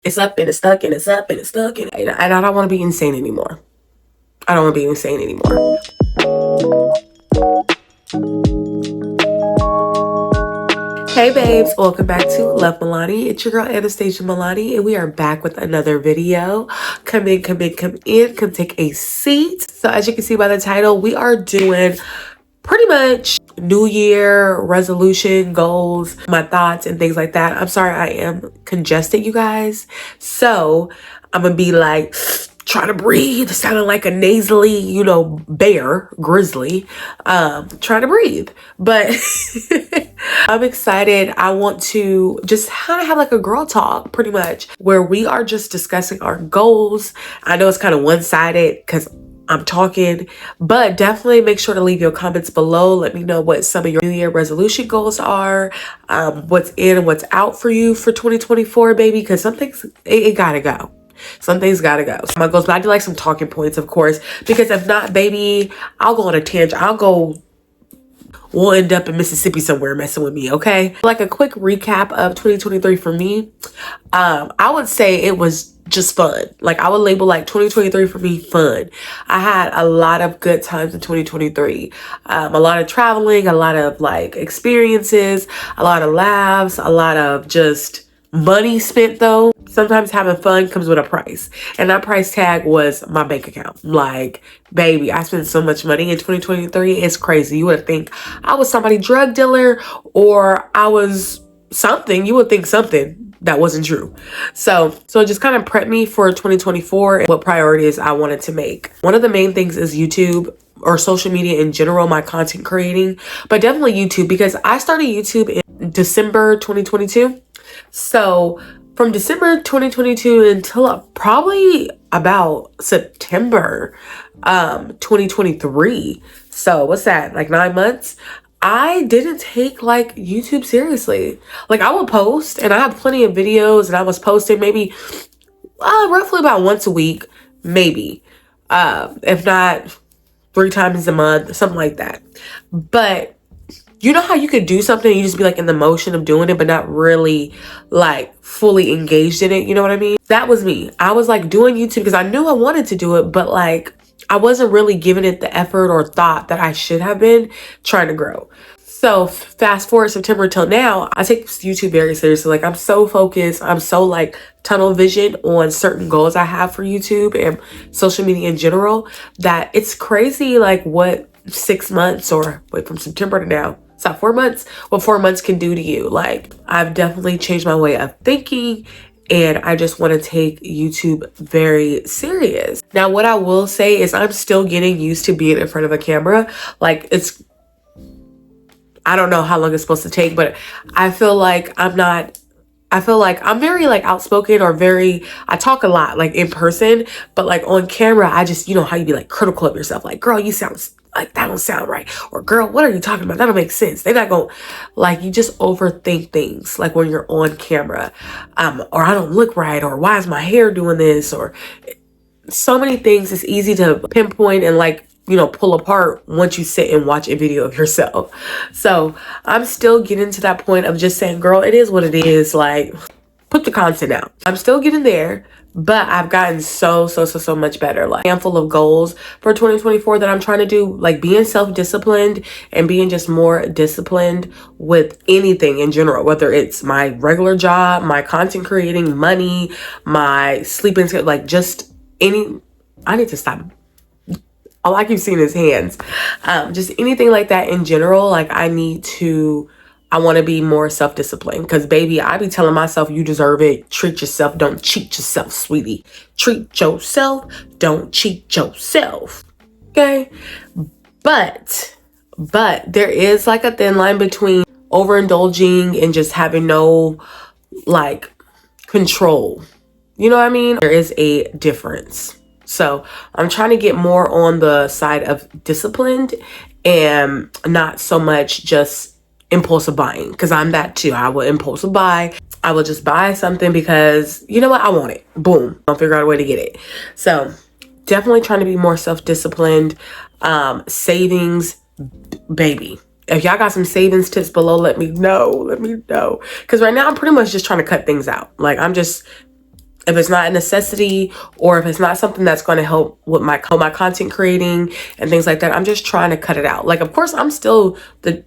it's up and it's stuck and it's up and it's stuck and I don't want to be insane anymore. I don't want to be insane anymore. Hey babes, welcome back to Love Milani. It's your girl Anastasia Milani, and we are back with another video. Come in, come take a seat. So as you can see by the title, we are doing pretty much New Year resolution goals, my thoughts and things like that. I'm sorry, I am congested, you guys. So I'm gonna be like trying to breathe, sounding like a nasally, bear, grizzly, trying to breathe. But I'm excited. I want to just kind of have like a girl talk pretty much where we are just discussing our goals. I know it's kind of one-sided because I'm talking, but definitely make sure to leave your comments below. Let me know what some of your New Year resolution goals are, what's in and what's out for you for 2024, baby, because some things, it gotta go. Some things gotta go. So my goals, but I do like some talking points, of course, because if not, baby, I'll go on a tangent. We'll end up in Mississippi somewhere messing with me, okay? Like a quick recap of 2023 for me, I would say it was just fun. Like I would label like 2023 for me fun. I had a lot of good times in 2023. A lot of traveling, a lot of like experiences, a lot of laughs, a lot of just money spent though. Sometimes having fun comes with a price, and that price tag was my bank account. Like, baby, I spent so much money in 2023. It's crazy. You would think I was somebody drug dealer or I was something. You would think something that wasn't true. So it just kind of prepped me for 2024 and what priorities I wanted to make. One of the main things is YouTube or social media in general, my content creating, but definitely YouTube, because I started YouTube in December 2022. So from December 2022 until probably about September 2023. So what's that? Like 9 months? I didn't take like YouTube seriously. Like I would post and I have plenty of videos and I was posting maybe roughly about once a week, maybe. If not 3 times a month, something like that. But you know how you could do something and you just be like in the motion of doing it, but not really like fully engaged in it. You know what I mean? That was me. I was like doing YouTube because I knew I wanted to do it, but like I wasn't really giving it the effort or thought that I should have been trying to grow. So fast forward September till now, I take YouTube very seriously. Like I'm so focused. I'm so like tunnel vision on certain goals I have for YouTube and social media in general that it's crazy like what 6 months or wait from September to now. It's not 4 months. What 4 months can do to you. Like I've definitely changed my way of thinking and I just want to take YouTube very serious. Now, what I will say is I'm still getting used to being in front of a camera. Like I don't know how long it's supposed to take, but I feel like I'm very like outspoken or I talk a lot like in person, but like on camera, I just, how you be like critical of yourself. Like, girl, you sound like that don't sound right. Or girl, what are you talking about? That don't make sense. They're not going like, you just overthink things like when you're on camera, or I don't look right, or why is my hair doing this? Or so many things. It's easy to pinpoint and like, pull apart once you sit and watch a video of yourself. So I'm still getting to that point of just saying, girl, it is what it is. Like, put the content out. I'm still getting there, but I've gotten so much better. Like a handful of goals for 2024 that I'm trying to do, like being self-disciplined and being just more disciplined with anything in general, whether it's my regular job, my content creating, money, my sleeping, like just I need to stop. All I keep seeing is hands. Just anything like that in general. Like I want to be more self-disciplined because baby, I be telling myself you deserve it. Treat yourself. Don't cheat yourself, sweetie. Treat yourself. Don't cheat yourself. Okay. But there is like a thin line between overindulging and just having no like control. You know what I mean? There is a difference. So I'm trying to get more on the side of disciplined and not so much just impulsive buying, because I'm that too. I will impulsive buy. I will just buy something because you know what? I want it. Boom. I'll figure out a way to get it. So definitely trying to be more self-disciplined. Savings, baby. If y'all got some savings tips below, let me know. Because right now I'm pretty much just trying to cut things out. Like If it's not a necessity, or if it's not something that's going to help with my content creating and things like that, I'm just trying to cut it out. Like, of course, I'm still,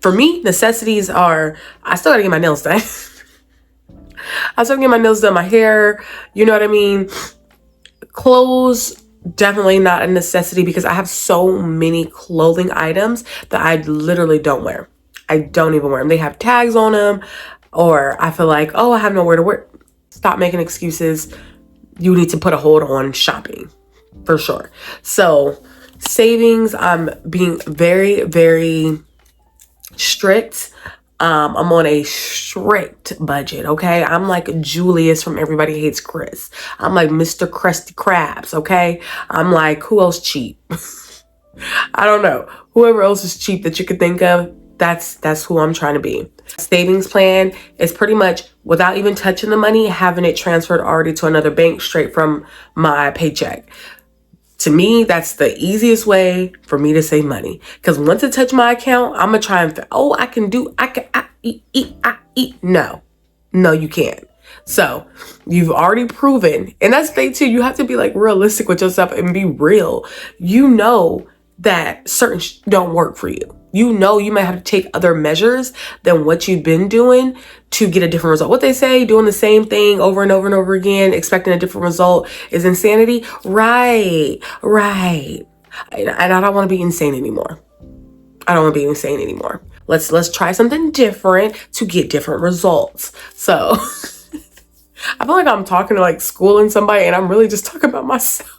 for me, necessities are, I still gotta get my nails done. I still get my nails done, my hair, you know what I mean? Clothes, definitely not a necessity, because I have so many clothing items that I literally don't wear. I don't even wear them. They have tags on them, or I feel like, oh, I have nowhere to wear. Stop making excuses. You need to put a hold on shopping for sure. So savings, I'm being very, very strict. I'm on a strict budget, okay? I'm like Julius from Everybody Hates Chris. I'm like Mr. Krusty Krabs, okay? I'm like, who else cheap? I don't know. Whoever else is cheap that you could think of, that's who I'm trying to be. Savings plan is pretty much, without even touching the money, having it transferred already to another bank straight from my paycheck. To me, that's the easiest way for me to save money. Because once it touch my account, I'm going to try and, eat. No, you can't. So you've already proven, and that's the thing too, you have to be like realistic with yourself and be real. You know that certain don't work for you. You know you might have to take other measures than what you've been doing to get a different result. What they say, doing the same thing over and over and over again, expecting a different result is insanity. Right. And I don't want to be insane anymore. Let's try something different to get different results. So I feel like I'm talking to like schooling somebody, and I'm really just talking about myself.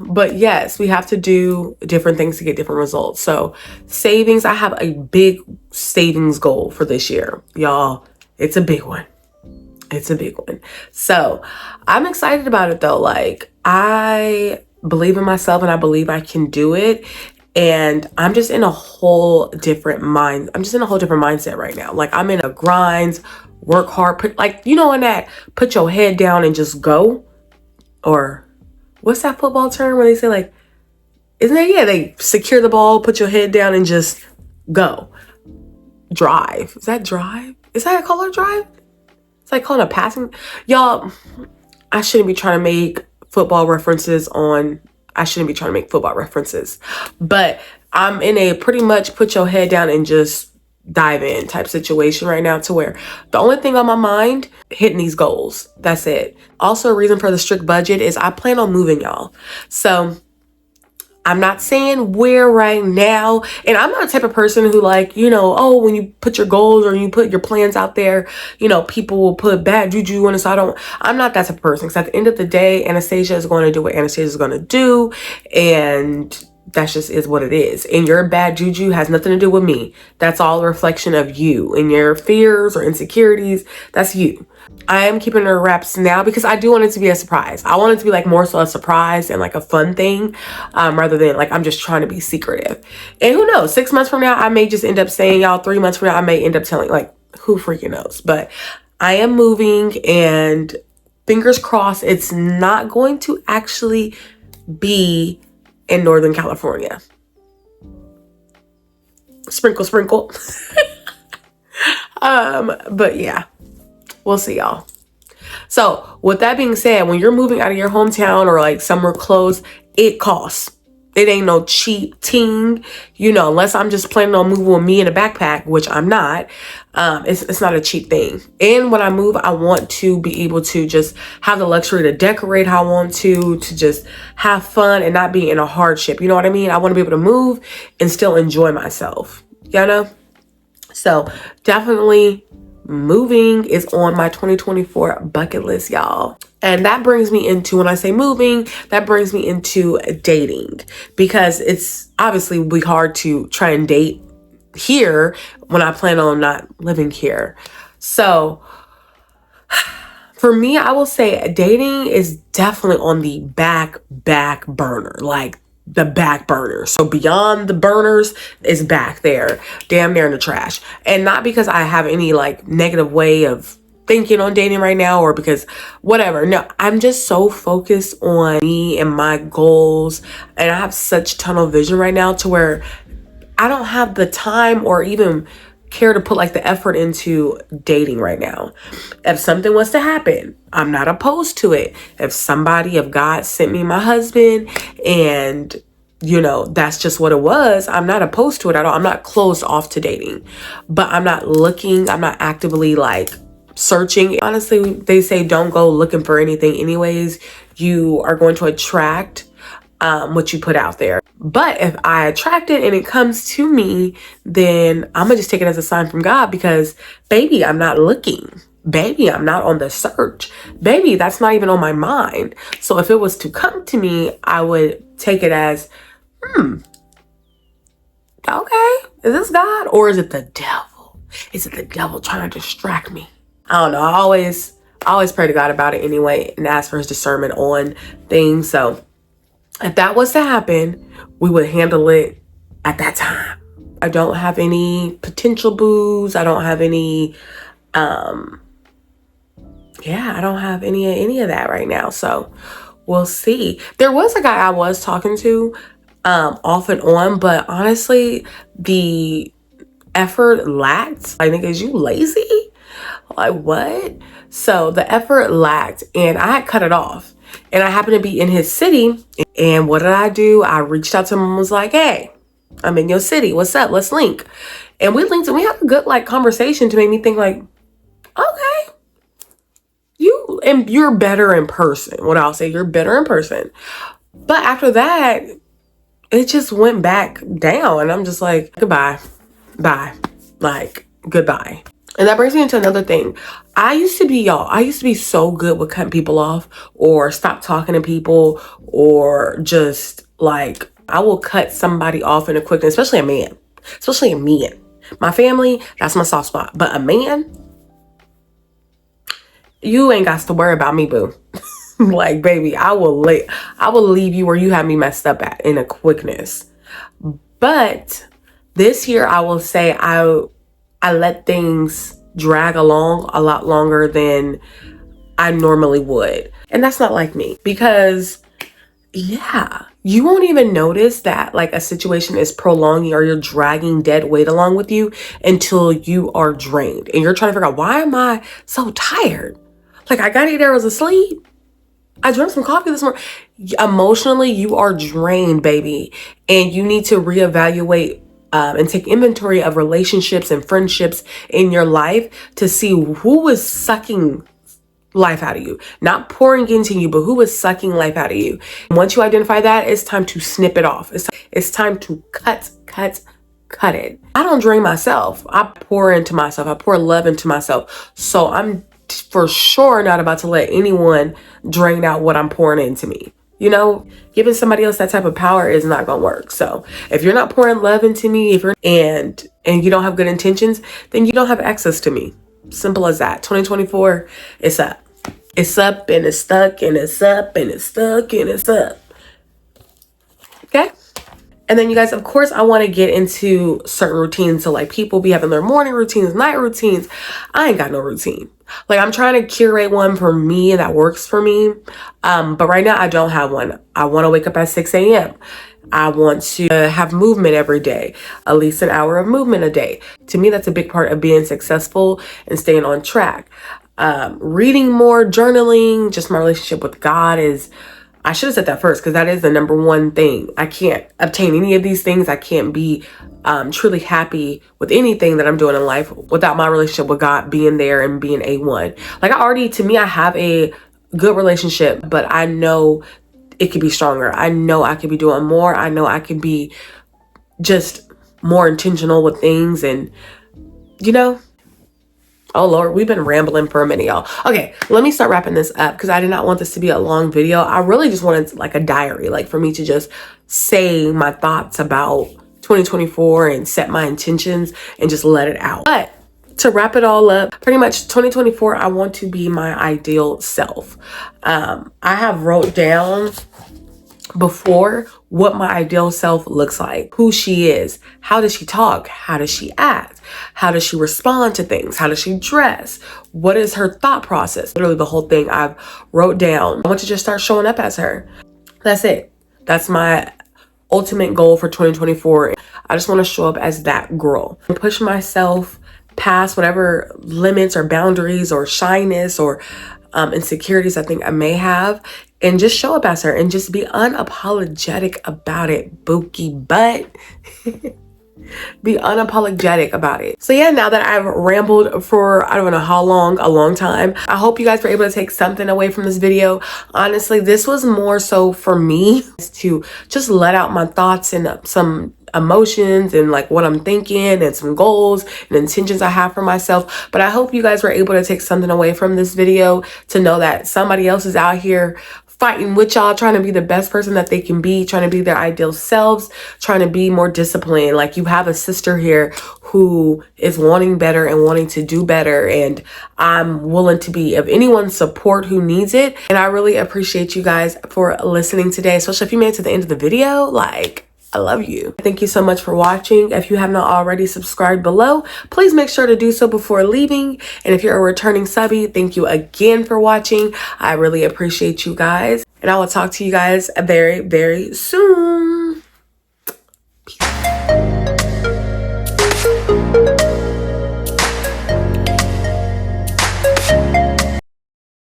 But yes, we have to do different things to get different results. So savings, I have a big savings goal for this year, y'all. It's a big one. So I'm excited about it though. Like, I believe in myself and I believe I can do it. And I'm just in a whole different mindset right now. Like, I'm in a grind, work hard, put your head down and just go. Or what's that football term where they say, like, isn't that, yeah, they secure the ball, put your head down and just go. Drive. Is that drive? Is that called a drive? It's like calling a passing. Y'all, I shouldn't be trying to make football references. But I'm in a pretty much put your head down and just dive in type situation right now, to where the only thing on my mind, hitting these goals. That's it. Also, a reason for the strict budget is I plan on moving, y'all. So I'm not saying where right now. And I'm not the type of person who, like, when you put your goals or you put your plans out there, people will put bad juju on it. So I'm not that type of person. Because at the end of the day, Anastasia is going to do what Anastasia is going to do. And that's just is what it is. And your bad juju has nothing to do with me. That's all a reflection of you and your fears or insecurities. That's you. I am keeping her wraps now because I do want it to be a surprise. I want it to be like more so a surprise and like a fun thing, rather than like I'm just trying to be secretive. And who knows, 6 months from now, I may just end up saying, y'all, 3 months from now, I may end up telling, like, who freaking knows. But I am moving, and fingers crossed, it's not going to actually be in Northern California. Sprinkle. But yeah, we'll see, y'all. So with that being said, when you're moving out of your hometown or like somewhere close, it costs. It ain't no cheap ting, unless I'm just planning on moving with me in a backpack, which I'm not. It's not a cheap thing. And when I move, I want to be able to just have the luxury to decorate how I want to just have fun and not be in a hardship. You know what I mean? I want to be able to move and still enjoy myself. So definitely moving is on my 2024 bucket list, y'all. And that brings me into, when I say moving, that brings me into dating, because it's obviously be hard to try and date here when I plan on not living here. So for me, I will say dating is definitely on the back burner, like the back burner. So beyond the burners is back there, damn near in the trash. And not because I have any like negative way of thinking on dating right now, or because whatever. No, I'm just so focused on me and my goals, and I have such tunnel vision right now to where I don't have the time or even care to put like the effort into dating right now. If something was to happen, I'm not opposed to it. If God sent me my husband and that's just what it was, I'm not opposed to it at all. I'm not closed off to dating, but I'm not actively like searching. Honestly, they say don't go looking for anything anyways. You are going to attract what you put out there. But if I attract it and it comes to me, then I'm gonna just take it as a sign from God, because baby, I'm not looking. Baby, I'm not on the search. Baby, that's not even on my mind. So if it was to come to me, I would take it as, okay, is this God or is it the devil? Is it the devil trying to distract me? I don't know. I always pray to God about it anyway and ask for his discernment on things. So if that was to happen, we would handle it at that time. I don't have any potential boos. I don't have any, I don't have any of that right now. So we'll see. There was a guy I was talking to, off and on, but honestly, the effort lacked. Like, nigga, is you lazy? Like, what? So the effort lacked and I had cut it off. And I happened to be in his city. And what did I do? I reached out to him and was like, hey, I'm in your city. What's up? Let's link. And we linked and we had a good like conversation to make me think like, okay, you're better in person. What I'll say, you're better in person. But after that, it just went back down. And I'm just like, goodbye. Bye. Like, goodbye. And that brings me into another thing. I used to be so good with cutting people off or stop talking to people, or just like, I will cut somebody off in a quick, especially a man. My family, that's my soft spot. But a man, you ain't got to worry about me, boo. Like, baby, I will leave you where you have me messed up at in a quickness. But this year, I will say I let things drag along a lot longer than I normally would. And that's not like me, because you won't even notice that like a situation is prolonging or you're dragging dead weight along with you until you are drained and you're trying to figure out, why am I so tired? Like, I got 8 hours of sleep. I drank some coffee this morning. Emotionally, you are drained, baby. And you need to reevaluate and take inventory of relationships and friendships in your life to see who is sucking life out of you, not pouring into you, but who is sucking life out of you. Once you identify that, it's time to snip it off. It's time to cut it. I don't drain myself. I pour into myself. I pour love into myself. So I'm for sure not about to let anyone drain out what I'm pouring into me. Giving somebody else that type of power is not gonna work. So if you're not pouring love into me, and you don't have good intentions, then you don't have access to me. Simple as that. 2024, it's up. It's up and it's stuck and it's up and it's stuck and it's up. Okay? And then you guys, of course, I want to get into certain routines. So like, people be having their morning routines, night routines. I ain't got no routine. Like, I'm trying to curate one for me that works for me. But right now I don't have one. I want to wake up at 6 a.m. I want to have movement every day, at least an hour of movement a day. To me, that's a big part of being successful and staying on track. Reading more, journaling, just my relationship with God I should have said that first, because that is the number one thing. I can't obtain any of these things. I can't be truly happy with anything that I'm doing in life without my relationship with God being there and being A1. Like, I have a good relationship, but I know it could be stronger. I know I could be doing more. I know I could be just more intentional with things. And, oh Lord, we've been rambling for a minute, y'all. Okay, let me start wrapping this up, because I did not want this to be a long video. I really just wanted like a diary, like for me to just say my thoughts about 2024 and set my intentions and just let it out. But to wrap it all up, pretty much 2024, I want to be my ideal self. I have wrote down before what my ideal self looks like, who she is, how does she talk, how does she act, how does she respond to things, how does she dress, what is her thought process. Literally the whole thing I've wrote down. I want to just start showing up as her. That's it. That's my ultimate goal for 2024. I just want to show up as that girl and push myself past whatever limits or boundaries or shyness or insecurities I think I may have, and just show up as her and just be unapologetic about it, Bookie butt. Be unapologetic about it. So yeah, now that I've rambled for I don't know how long, a long time, I hope you guys were able to take something away from this video. Honestly, this was more so for me to just let out my thoughts and some emotions and like what I'm thinking and some goals and intentions I have for myself. But I hope you guys were able to take something away from this video, to know that somebody else is out here fighting with y'all, trying to be the best person that they can be, trying to be their ideal selves, trying to be more disciplined. Like, you have a sister here who is wanting better and wanting to do better, and I'm willing to be of anyone's support who needs it. And I really appreciate you guys for listening today, especially if you made it to the end of the video. Like, I love you. Thank you so much for watching. If you have not already subscribed below, please make sure to do so before leaving. And if you're a returning subby, thank you again for watching. I really appreciate you guys. And I will talk to you guys very, very soon.